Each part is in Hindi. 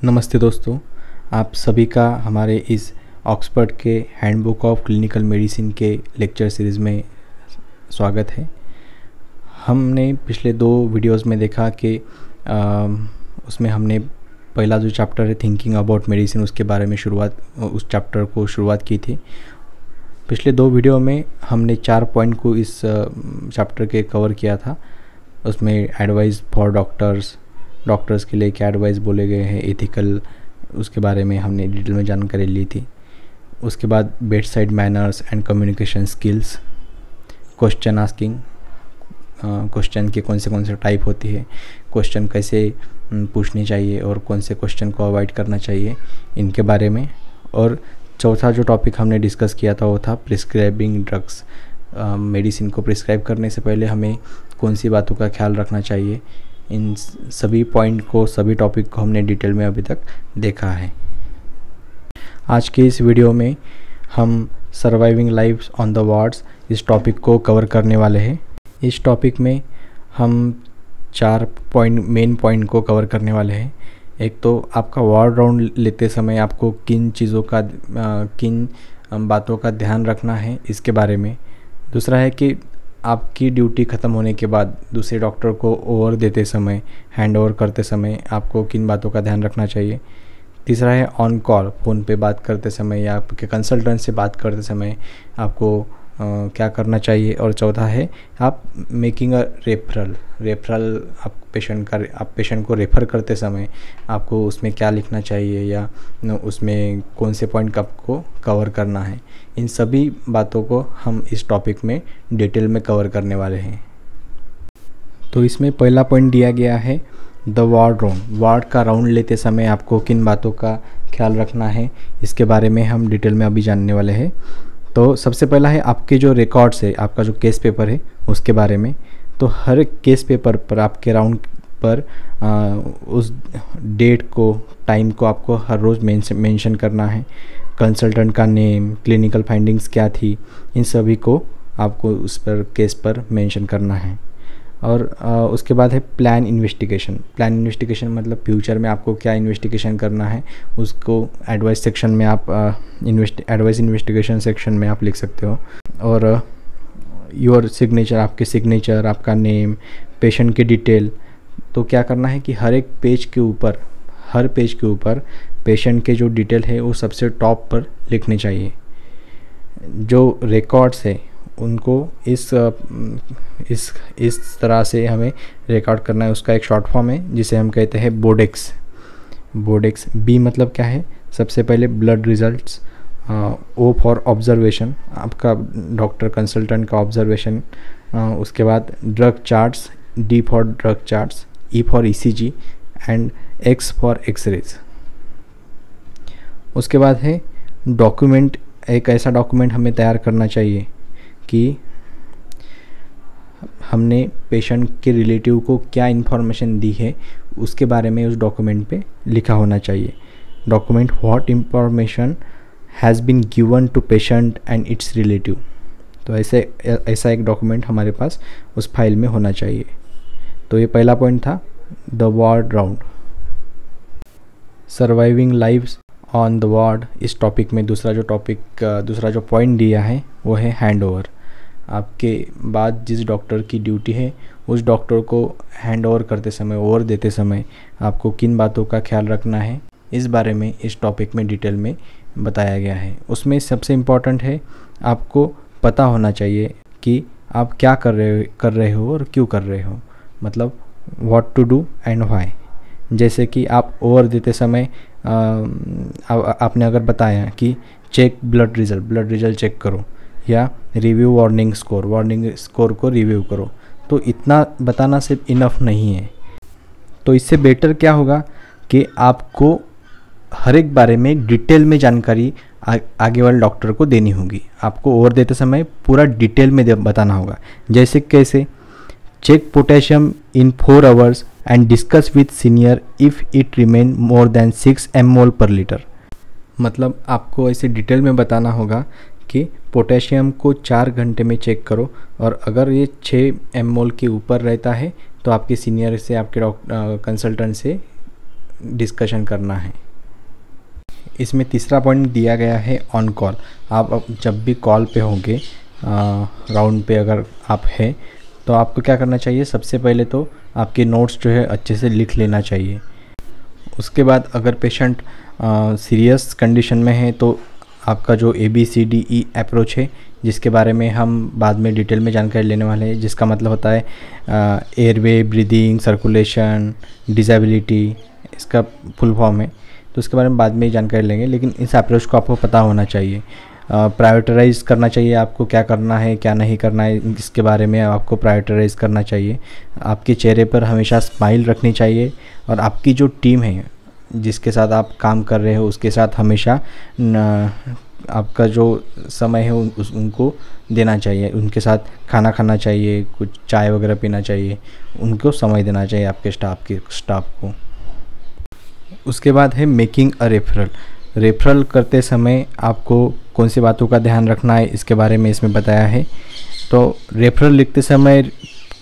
नमस्ते दोस्तों, आप सभी का हमारे इस ऑक्सफोर्ड के हैंडबुक ऑफ क्लिनिकल मेडिसिन के लेक्चर सीरीज़ में स्वागत है। हमने पिछले 2 वीडियोस में देखा कि उसमें हमने पहला जो चैप्टर है थिंकिंग अबाउट मेडिसिन उसके बारे में उस चैप्टर को शुरुआत की थी। पिछले 2 वीडियो में हमने 4 पॉइंट को इस चैप्टर के कवर किया था। उसमें एडवाइस फॉर डॉक्टर्स के लिए क्या एडवाइस बोले गए हैं, एथिकल, उसके बारे में हमने डिटेल में जानकारी ली थी। उसके बाद bed side manners and communication skills, question asking, question के कौन से टाइप होती है, क्वेश्चन कैसे पूछने चाहिए और कौन से क्वेश्चन को अवॉइड करना चाहिए, इनके बारे में। और चौथा जो टॉपिक हमने डिस्कस किया था वो था प्रिस्क्राइबिंग ड्रग्स। मेडिसिन को प्रिस्क्राइब करने से पहले हमें कौन सी बातों का ख्याल रखना चाहिए। इन सभी सभी टॉपिक को हमने डिटेल में अभी तक देखा है। आज के इस वीडियो में हम surviving lives on the wards इस टॉपिक को कवर करने वाले हैं। इस टॉपिक में हम 4 मेन पॉइंट को कवर करने वाले हैं। एक तो आपका वार्ड राउंड लेते समय आपको किन बातों का ध्यान रखना है, इसके बारे में। दूसरा है कि आपकी ड्यूटी ख़त्म होने के बाद दूसरे डॉक्टर को हैंड ओवर करते समय आपको किन बातों का ध्यान रखना चाहिए। तीसरा है ऑन कॉल, फ़ोन पे बात करते समय या आपके कंसल्टेंट से बात करते समय आपको क्या करना चाहिए। और चौथा है आप मेकिंग अ रेफरल आप पेशेंट को रेफ़र करते समय आपको उसमें क्या लिखना चाहिए या उसमें कौन से पॉइंट आपको कवर करना है। इन सभी बातों को हम इस टॉपिक में डिटेल में कवर करने वाले हैं। तो इसमें पहला पॉइंट दिया गया है द वार्ड राउंड। वार्ड का राउंड लेते समय आपको किन बातों का ख्याल रखना है, इसके बारे में हम डिटेल में अभी जानने वाले हैं। तो सबसे पहला है आपके जो रिकॉर्ड्स है, आपका जो केस पेपर है उसके बारे में। तो हर केस पेपर पर आपके राउंड पर उस डेट को, टाइम को आपको हर रोज़ मेंशन करना है। कंसल्टेंट का नेम, क्लिनिकल फाइंडिंग्स क्या थी, इन सभी को आपको उस पर केस पर मेंशन करना है। और उसके बाद है प्लान इन्वेस्टिगेशन मतलब फ्यूचर में आपको क्या इन्वेस्टिगेशन करना है, उसको एडवाइस सेक्शन में आप एडवाइस इन्वेस्टिगेशन सेक्शन में आप लिख सकते हो। और योर सिग्नेचर, आपके सिग्नेचर, आपका नेम, पेशेंट की डिटेल। तो क्या करना है कि हर पेज के ऊपर पेशेंट के जो डिटेल है वो सबसे टॉप पर लिखने चाहिए। जो रिकॉर्ड्स है उनको इस तरह से हमें रिकॉर्ड करना है। उसका एक शॉर्ट फॉर्म है जिसे हम कहते हैं बोडेक्स। बी मतलब क्या है, सबसे पहले blood results, O for observation, आपका डॉक्टर कंसल्टेंट का ऑब्जर्वेशन। उसके बाद drug charts, D for drug charts, E for ECG and X for x rays. उसके बाद है डॉक्यूमेंट। एक ऐसा डॉक्यूमेंट हमें तैयार करना चाहिए कि हमने पेशेंट के रिलेटिव को क्या इन्फॉर्मेशन दी है उसके बारे में उस डॉक्यूमेंट पे लिखा होना चाहिए। Document what information has been given to patient and its relative. तो ऐसा एक डॉक्यूमेंट हमारे पास उस फाइल में होना चाहिए। तो ये पहला पॉइंट था the ward round. Surviving lives on the ward, इस टॉपिक में दूसरा जो पॉइंट दिया है वो है हैंड ओवर। आपके बाद जिस डॉक्टर की ड्यूटी है उस डॉक्टर को हैंड ओवर करते समय, ओवर देते समय आपको किन बातों का ख्याल रखना है, इस बारे में इस टॉपिक में डिटेल में बताया गया है। उसमें सबसे इम्पॉर्टेंट है आपको पता होना चाहिए कि आप क्या कर रहे हो और क्यों कर रहे हो, मतलब what to do and why. जैसे कि आप ओवर देते समय आपने अगर बताया कि चेक ब्लड रिजल्ट चेक करो या रिव्यू वार्निंग स्कोर को रिव्यू करो, तो इतना बताना सिर्फ इनफ नहीं है। तो इससे बेटर क्या होगा कि आपको हर एक बारे में डिटेल में जानकारी आगे वाले डॉक्टर को देनी होगी। आपको ओवर देते समय पूरा डिटेल में बताना होगा। जैसे कैसे, check potassium in 4 hours and discuss with senior if it remain more than 6 mol पर लीटर। मतलब आपको ऐसे डिटेल में बताना होगा कि पोटेशियम को 4 घंटे में चेक करो और अगर ये 6 mol के ऊपर रहता है तो आपके सीनियर से, आपके कंसल्टेंट से डिस्कशन करना है। इसमें तीसरा पॉइंट दिया गया है ऑन कॉल। आप जब भी कॉल पे होंगे, राउंड पे अगर आप हैं, तो आपको क्या करना चाहिए, सबसे पहले तो आपके नोट्स जो है अच्छे से लिख लेना चाहिए। उसके बाद अगर पेशेंट सीरियस कंडीशन में है तो आपका जो ABCDE अप्रोच है, जिसके बारे में हम बाद में डिटेल में जानकारी लेने वाले हैं, जिसका मतलब होता है एयरवे, ब्रीदिंग, सर्कुलेशन, डिसेबिलिटी, इसका फुल फॉर्म है। तो उसके बारे में बाद में ही जानकारी लेंगे, लेकिन इस अप्रोच को आपको पता होना चाहिए। प्रायोरिटाइज करना चाहिए आपको, क्या करना है क्या नहीं करना है, इसके बारे में आपको प्रायोरिटाइज करना चाहिए। आपके चेहरे पर हमेशा स्माइल रखनी चाहिए, और आपकी जो टीम है जिसके साथ आप काम कर रहे हो उसके साथ हमेशा आपका जो समय है उनको देना चाहिए। उनके साथ खाना खाना चाहिए, कुछ चाय वगैरह पीना चाहिए, उनको समय देना चाहिए आपके स्टाफ को। उसके बाद है मेकिंग अ रेफरल। रेफरल करते समय आपको कौन सी बातों का ध्यान रखना है, इसके बारे में इसमें बताया है। तो रेफरल लिखते समय,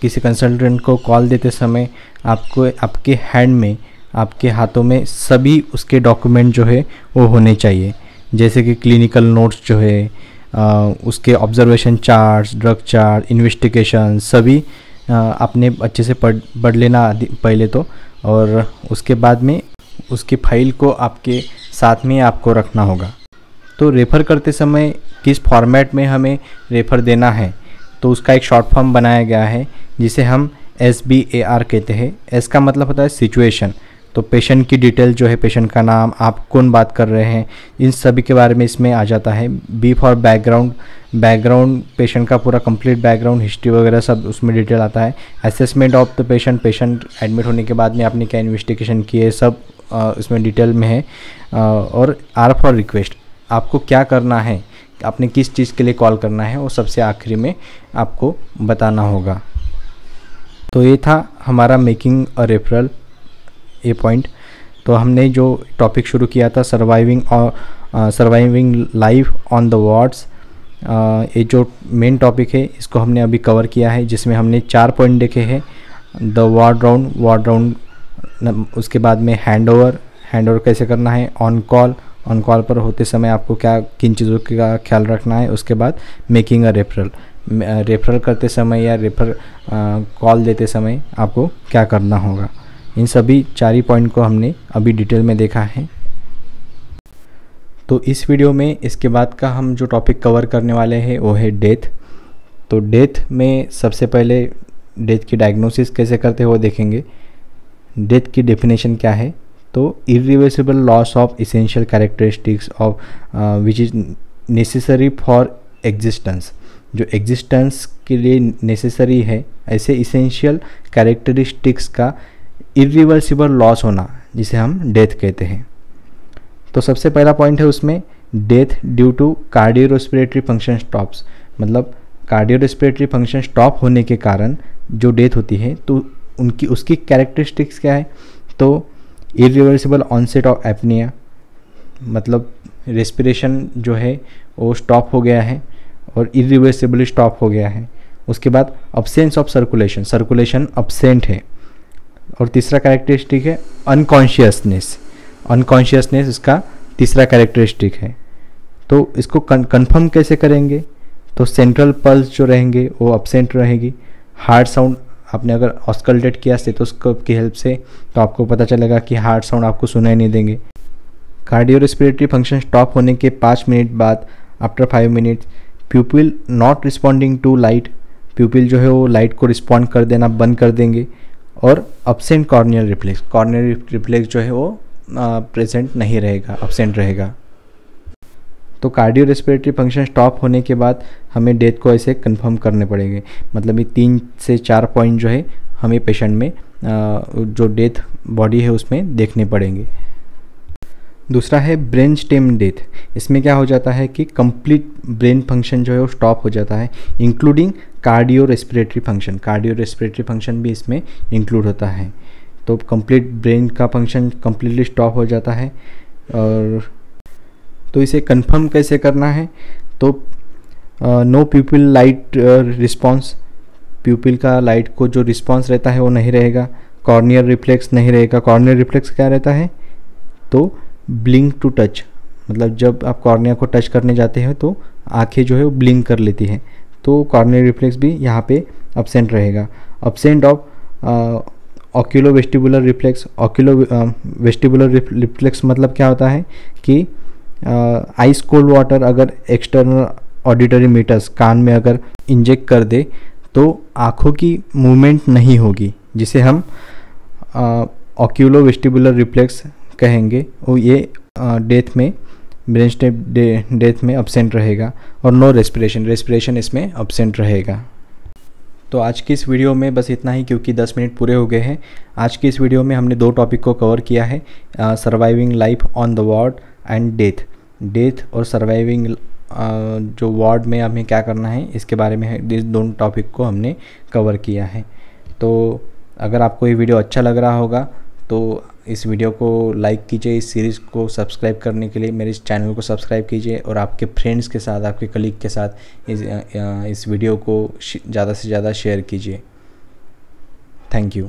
किसी कंसल्टेंट को कॉल देते समय आपको आपके हैंड में, आपके हाथों में सभी उसके डॉक्यूमेंट जो है वो होने चाहिए, जैसे कि क्लिनिकल नोट्स जो है, उसके observation charts, drug chart, investigation, सभी आपने अच्छे से पढ़ लेना पहले तो, और उसके बाद में उसकी फाइल को आपके साथ में आपको रखना होगा। तो रेफ़र करते समय किस फॉर्मेट में हमें रेफ़र देना है, तो उसका एक शॉर्ट फॉर्म बनाया गया है जिसे हम SBAR कहते हैं। एस का मतलब होता है सिचुएशन, तो पेशेंट की डिटेल जो है, पेशेंट का नाम, आप कौन बात कर रहे हैं, इन सभी के बारे में इसमें आ जाता है। B for background, background patient का पूरा कंप्लीट बैकग्राउंड, हिस्ट्री वगैरह सब उसमें डिटेल आता है। Assessment of the patient, patient admit होने के बाद में आपने क्या इन्वेस्टिगेशन की है, सब इसमें डिटेल में है। और R फॉर रिक्वेस्ट, आपको क्या करना है, आपने किस चीज़ के लिए कॉल करना है, वो सबसे आखिरी में आपको बताना होगा। तो ये था हमारा making a referral a point. तो हमने जो टॉपिक शुरू किया था surviving life on the wards, ये जो मेन टॉपिक है इसको हमने अभी कवर किया है, जिसमें हमने 4 पॉइंट देखे हैं। द वार्ड राउंड, उसके बाद में हैंड ओवर कैसे करना है, ऑन कॉल पर होते समय आपको किन चीज़ों का ख्याल रखना है, उसके बाद मेकिंग अ रेफरल करते समय या कॉल देते समय आपको क्या करना होगा। इन सभी 4 ही पॉइंट को हमने अभी डिटेल में देखा है। तो इस वीडियो में इसके बाद का हम जो टॉपिक कवर करने वाले हैं वो है डेथ। तो डेथ में सबसे पहले डेथ की डायग्नोसिस कैसे करते हैं वो देखेंगे। डेथ की डेफिनेशन क्या है, तो irreversible loss of essential characteristics of which is necessary for existence, जो एग्जिस्टेंस के लिए नेसेसरी है, ऐसे इसेंशियल कैरेक्टरिस्टिक्स का इरिवर्सिबल लॉस होना, जिसे हम डेथ कहते हैं। तो सबसे पहला पॉइंट है उसमें, death due to cardiorespiratory function stops, मतलब कार्डियोरेस्पिरेटरी फंक्शन स्टॉप होने के कारण जो डेथ होती है, तो उसकी कैरेक्टरिस्टिक्स क्या है, तो इरिवर्सिबल ऑनसेट ऑफ एपनिया, मतलब रेस्पिरेशन जो है वो स्टॉप हो गया है और इरिवर्सिबली स्टॉप हो गया है। उसके बाद अब्सेंस ऑफ सर्कुलेशन अब्सेंट है। और तीसरा कैरेक्टरिस्टिक है अनकॉन्शियसनेस इसका तीसरा कैरेक्टरिस्टिक है। तो इसको कंफर्म कैसे करेंगे, तो सेंट्रल पल्स जो रहेंगे वो अब्सेंट रहेगी। हार्ट साउंड आपने अगर ऑस्कल्टेट किया स्टेथोस्कोप की हेल्प से, तो आपको पता चलेगा कि हार्ट साउंड आपको सुनाई नहीं देंगे। कार्डियोरेस्पिरेटरी फंक्शन स्टॉप होने के 5 मिनट बाद, after 5 minutes, pupil not responding to light, pupil जो है वो लाइट को रिस्पॉन्ड कर देना बंद कर देंगे। और अब्सेंट कॉर्नियल रिफ्लेक्स जो है वो प्रेजेंट नहीं रहेगा, अब्सेंट रहेगा। तो कार्डियोरेस्पिरेटरी फंक्शन स्टॉप होने के बाद हमें डेथ को ऐसे कंफर्म करने पड़ेंगे, मतलब ये 3 से 4 पॉइंट जो है हमें पेशेंट में जो डेथ बॉडी है उसमें देखने पड़ेंगे। दूसरा है ब्रेन स्टेम डेथ। इसमें क्या हो जाता है कि कंप्लीट ब्रेन फंक्शन जो है वो स्टॉप हो जाता है, इंक्लूडिंग कार्डियोरेस्पिरेटरी फंक्शन भी इसमें इंक्लूड होता है। तो कंप्लीट ब्रेन का फंक्शन कंप्लीटली स्टॉप हो जाता है। और तो इसे कंफर्म कैसे करना है, तो no pupil light response, pupil का लाइट को जो रिस्पॉन्स रहता है वो नहीं रहेगा। कॉर्नियल रिफ्लेक्स नहीं रहेगा। कॉर्नियल रिफ्लेक्स क्या रहता है? तो ब्लिंक टू टच, मतलब जब आप कॉर्निया को टच करने जाते हैं तो आंखें जो है वो ब्लिंक कर लेती हैं, तो कॉर्नियल रिफ्लेक्स भी यहाँ पे अब्सेंट रहेगा। Absent of oculo vestibular reflex. Oculo vestibular reflex मतलब क्या होता है कि आइस कोल्ड वाटर अगर एक्सटर्नल ऑडिटरी मीटर्स कान में अगर इंजेक्ट कर दे तो आँखों की मूवमेंट नहीं होगी, जिसे हम ऑक्यूलो वेस्टिबुलर रिफ्लेक्स कहेंगे। और ये डेथ में, ब्रेन स्टेम डेथ में अब्सेंट रहेगा। और नो रेस्पिरेशन इसमें अब्सेंट रहेगा। तो आज की इस वीडियो में बस इतना ही, क्योंकि 10 मिनट पूरे हो गए हैं। आज की इस वीडियो में हमने 2 टॉपिक को कवर किया है, surviving life on the ward and death और सर्वाइविंग जो वार्ड में हमें क्या करना है इसके बारे में इस दोनों टॉपिक को हमने कवर किया है। तो अगर आपको ये वीडियो अच्छा लग रहा होगा तो इस वीडियो को लाइक कीजिए, इस सीरीज़ को सब्सक्राइब करने के लिए मेरे इस चैनल को सब्सक्राइब कीजिए और आपके फ्रेंड्स के साथ, आपके कलीग के साथ इस वीडियो को ज़्यादा से ज़्यादा शेयर कीजिए। Thank you.